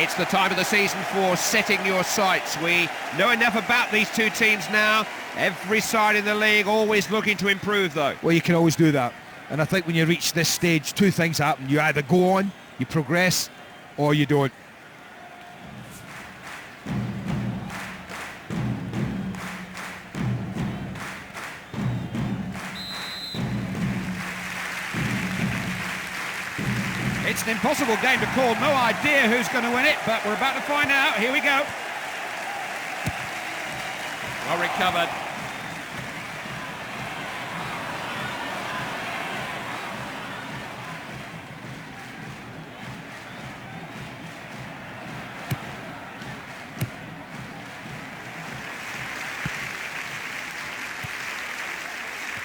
It's the time of the season for setting your sights. We know enough about these two teams now. Every side in the league always looking to improve, though. Well, you can always do that. And I think when you reach this stage, two things happen. You either go on, you progress, or you don't. It's an impossible game to call. No idea who's going to win it, but we're about to find out. Here we go. Well recovered.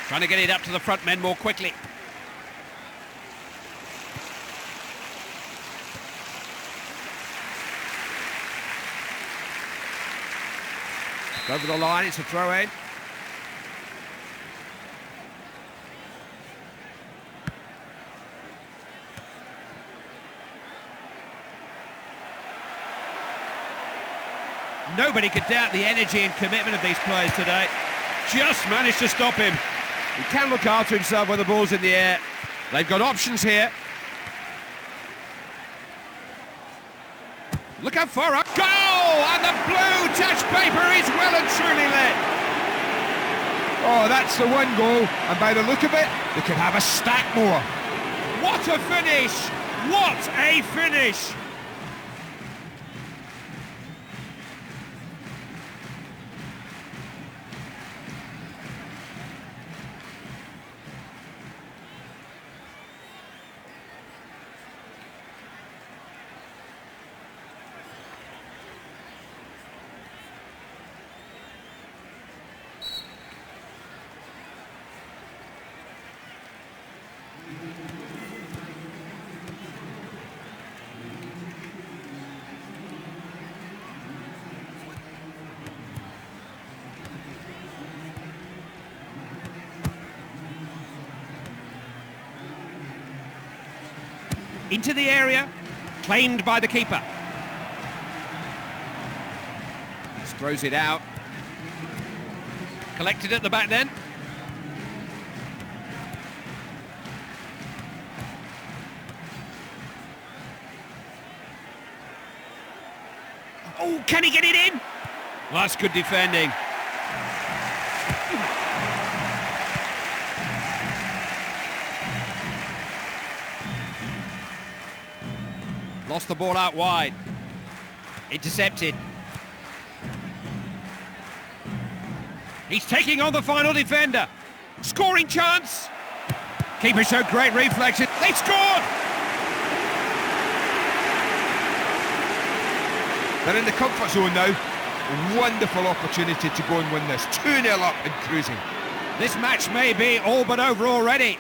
Trying to get it up to the front men more quickly. Over the line, it's a throw-in. Nobody could doubt the energy and commitment of these players today. Just managed to stop him. He can look after himself when the ball's in the air. They've got options here. Look how far up. Goal! And the blue touch paper is well and truly lit. Oh, that's the one goal. And by the look of it, they could have a stack more. What a finish! What a finish! Into the area, claimed by the keeper. Just throws it out. Collected at the back then. Oh, can he get it in? Well, that's good defending. Lost the ball out wide. Intercepted. He's taking on the final defender. Scoring chance. Keeper showed great reflexes. They scored! They're in the comfort zone now. Wonderful opportunity to go and win this. 2-0 up and cruising. This match may be all but over already.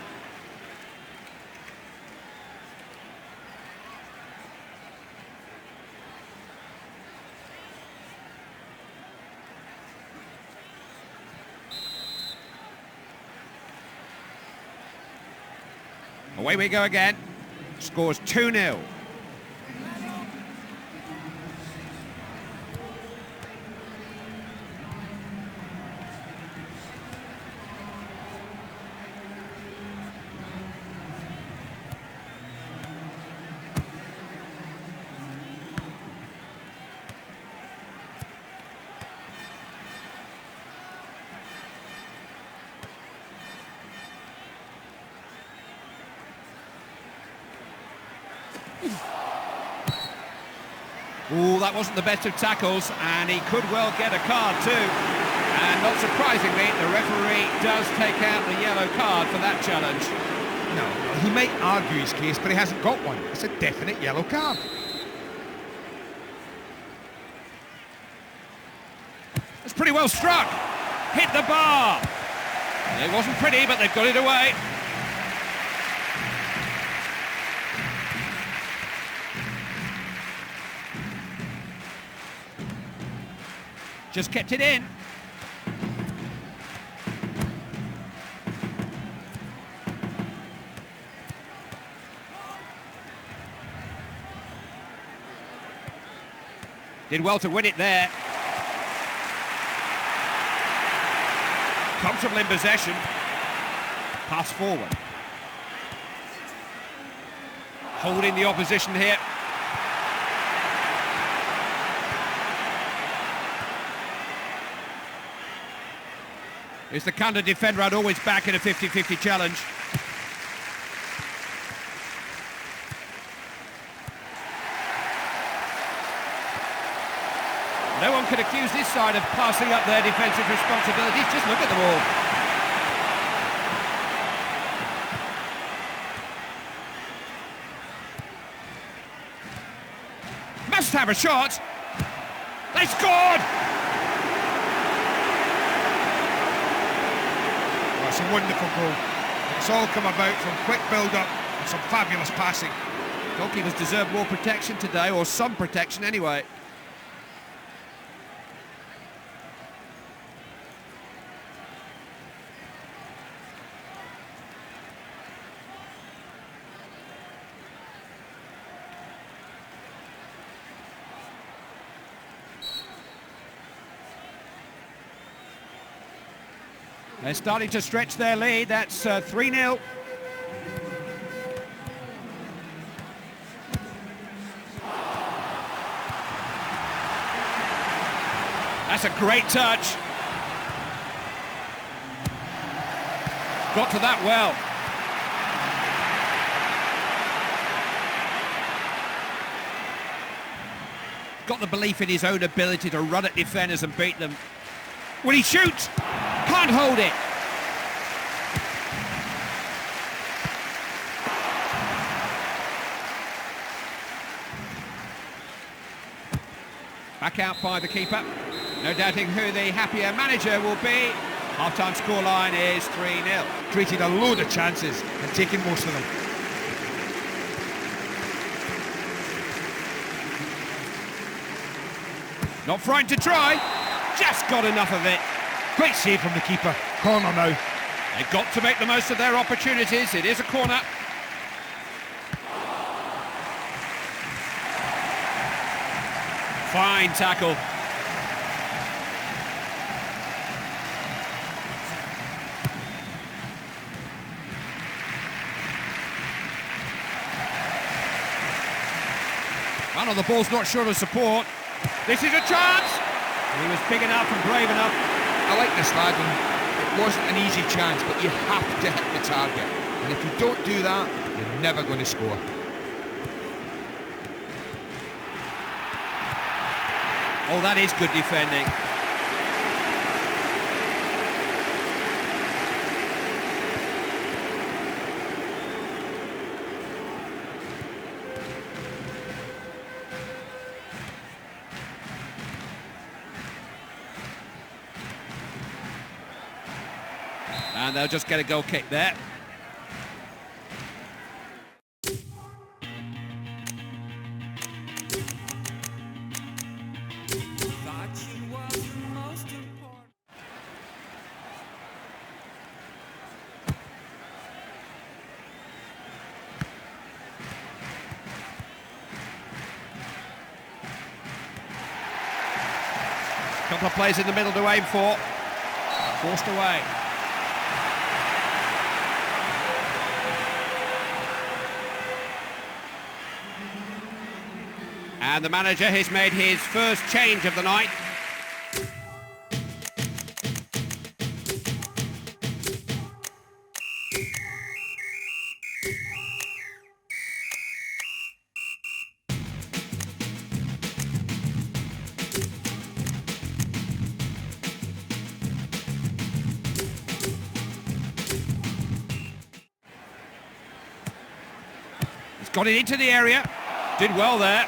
Away we go again. Scores 2-0. Oh, that wasn't the best of tackles, and he could well get a card too. And not surprisingly, the referee does take out the yellow card for that challenge. No, he might argue his case, but he hasn't got one. It's a definite yellow card. It's pretty well struck. Hit the bar. It wasn't pretty, but they've got it away. Just kept it in. Did well to win it there. Comfortable in possession. Pass forward. Holding the opposition here. It's the counter defender I'd always back in a 50-50 challenge. No one could accuse this side of passing up their defensive responsibilities. Just look at them all. Must have a shot. They scored! Oh, it's a wonderful goal. It's all come about from quick build-up and some fabulous passing. Goalkeepers deserve more protection today, or some protection anyway. They're starting to stretch their lead. That's 3-0. That's a great touch. Got to that well. Got the belief in his own ability to run at defenders and beat them. Will he shoot? Can't hold it. Back out by the keeper. No doubting who the happier manager will be. Half-time scoreline is 3-0. Created a load of chances and taken most of them. Not frightened to try. Just got enough of it. Great save from the keeper. Corner now. They've got to make the most of their opportunities. It is a corner. Fine tackle. Man on the ball's not sure of support. This is a chance. He was big enough and brave enough. I like this lad, and it wasn't an easy chance, but you have to hit the target. And if you don't do that, you're never going to score. Oh, that is good defending. And they'll just get a goal kick there. Couple of plays in the middle to aim for. Forced away. And the manager has made his first change of the night. He's got it into the area. Did well there.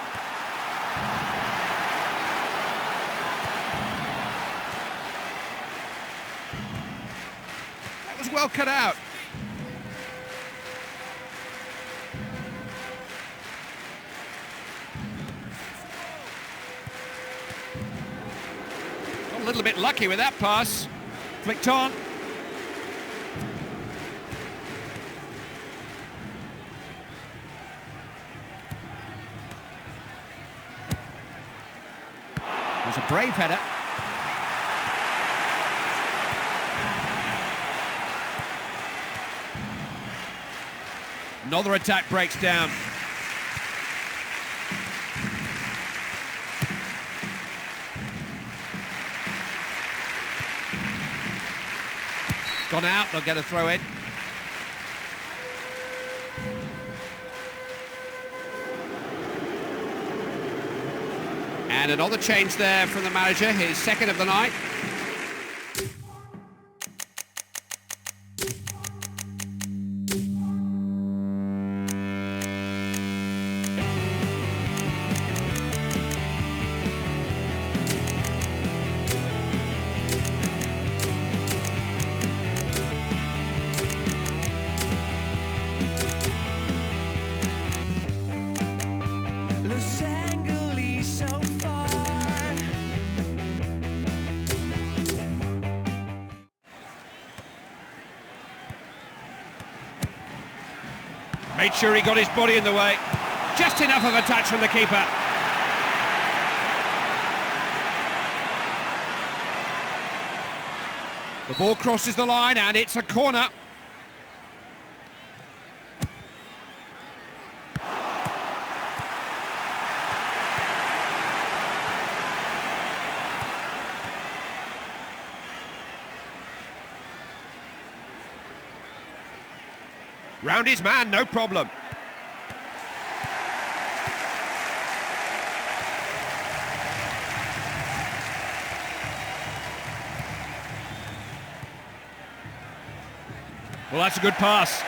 Well cut out. Got a little bit lucky with that pass. Flicked on. was a brave header. Another attack breaks down. Gone out, they'll get a throw in. And another change there from the manager, his second of the night. Made sure he got his body in the way. Just enough of a touch from the keeper. The ball crosses the line and it's a corner. Round his man, no problem. Well, that's a good pass.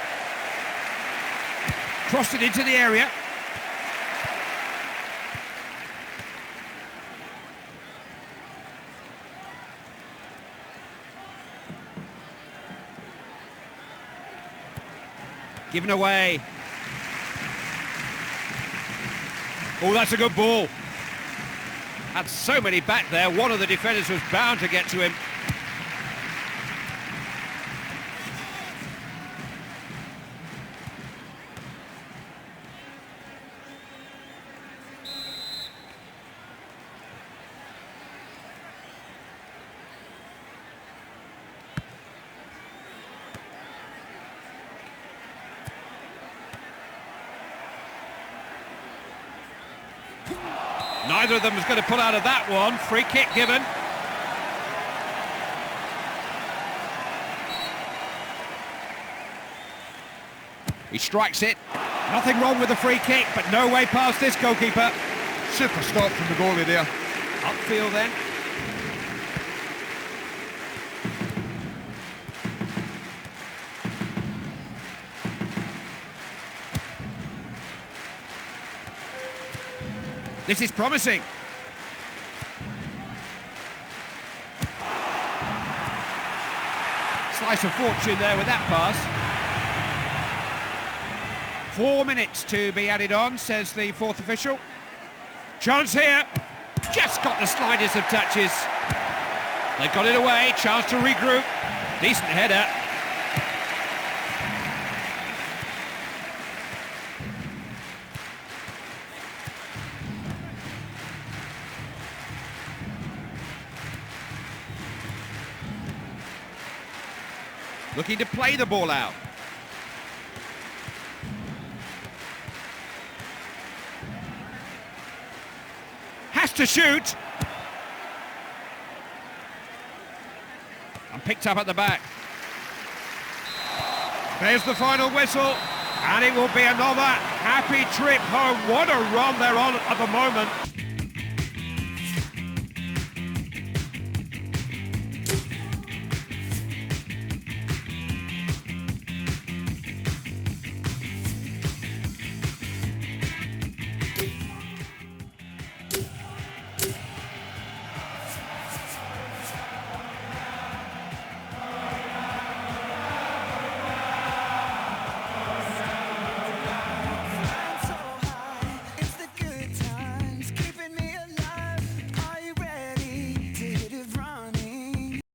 Crossed it into the area. Given away. Oh, that's a good ball. Had so many back there, one of the defenders was bound to get to him. Neither of them is going to pull out of that one. Free kick given. He strikes it. Nothing wrong with the free kick, but no way past this goalkeeper. Super stop from the goalie there. Upfield then. This is promising. Slice of fortune there with that pass. 4 minutes to be added on, says the fourth official. Chance here. Just got the slightest of touches. They got it away. Chance to regroup. Decent header. Looking to play the ball out. Has to shoot. And picked up at the back. There's the final whistle. And it will be another happy trip home. What a run they're on at the moment.